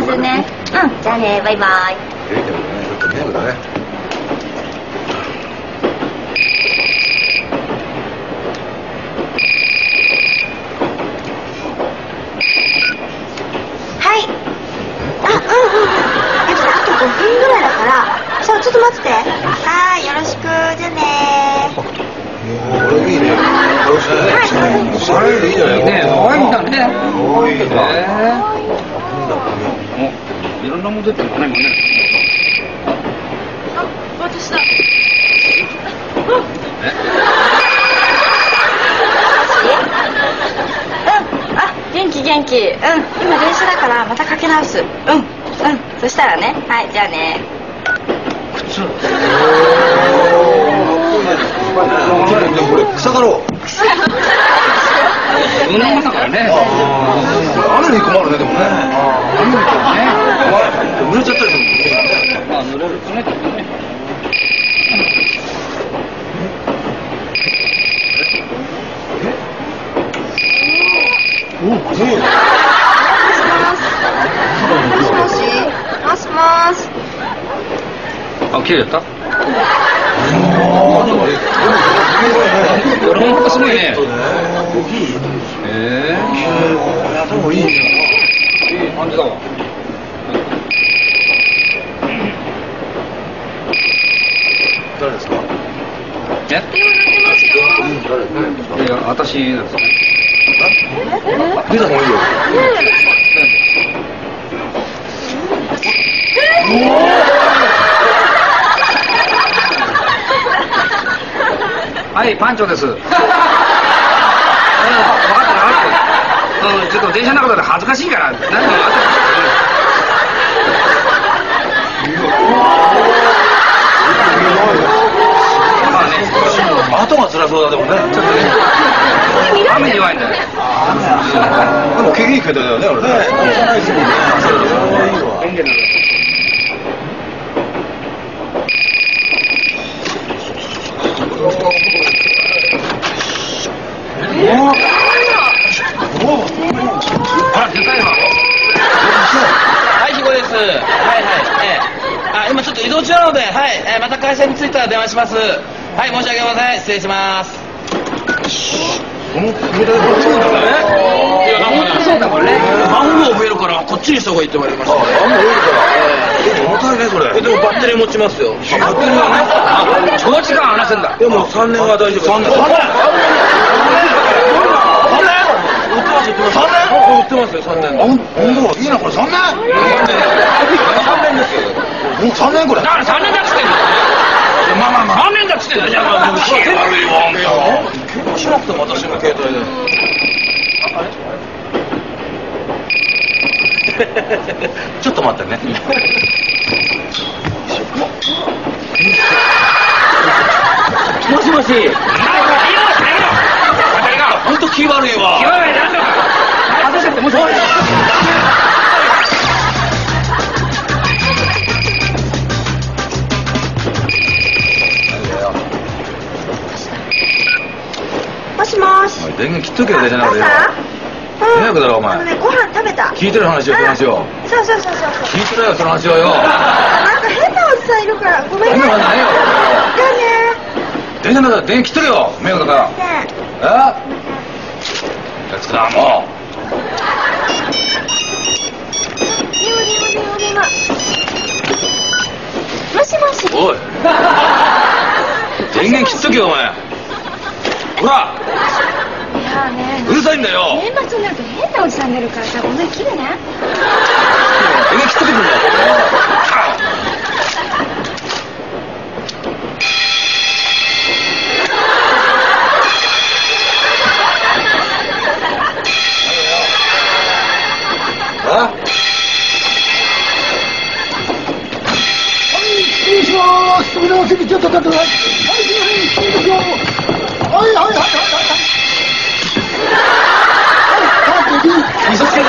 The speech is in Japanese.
ますね。うん、じゃあね、バイバイ。でもね、ちょっと迷惑だね。はい。あ、うん。あと5分ぐらいだから、ちょっと待ってて。はい、よろしく。じゃあね。これいいね。よろしくね。あれいいじゃないね。可愛いんだね。可愛いな。いろんなもん出てるのね、もうね。あ、私だ。元気。今電車だからまたかけ直す。そしたらね。はい、じゃあね。靴。これ草だろう。そんなもんだからね。雨に困るね、でもね。雨だからね。濡れちゃったりする濡れる。冷たいね。もしもし。あ、綺麗だった？ドラゴンがすごいね。頭いいね。いい感じだわ。誰ですか？え？いや、私です。出た方がいいよ。はい、パンチョです。分かった。ちょっと電車の中で恥ずかしいから。何が後が辛そうだでもね。ちょっとね。雨に弱いんだよ。でも毛いい毛だよね、俺ね。あら、でかいわ。はい、ひごです。今ちょっと移動中なので、また会社に着いたら電話します。はい、申し訳ありません。失礼します。この携帯でこっちなんだね。そうだもんね。番号増えるからこっちにした方がいいって言われました。番号多いから。重たいね、それ。でもバッテリー持ちますよ。バッテリーはね。長時間話せんだ。でも3年は大丈夫。3年。売ってますよ、3年。本当いいな、これ3年。3年ですよ。もう3年これ。だから3年だっつってんだ。3年だっつってんだ。じゃあもう悪いわ、結構しなくても私の携帯で。ちょっと待ってね。もしもし。本当気悪いわ。気悪いな。外しちゃってもしもし。もしもし。電源切っとけよ、電車の中でよ。迷惑だろ、お前。ご飯食べた。聞いてる話よ、その話を。そう。聞いてるよ、その話をよ。なんか変なおじさんいるからごめんね。変なおじさんないよ。じゃあね。電車の中で電源切っとけよ、迷惑だから。ねえ？やつだ、もう。電話。もしもし。おい。電源切っとけよ、お前。ほら。いやね。うるさいんだよ。年末になると変なおじさん出るからさ、ごめん、切るね。電源切っとけるんだよ。扉の席ちょっと立ってください。はい。味噌汁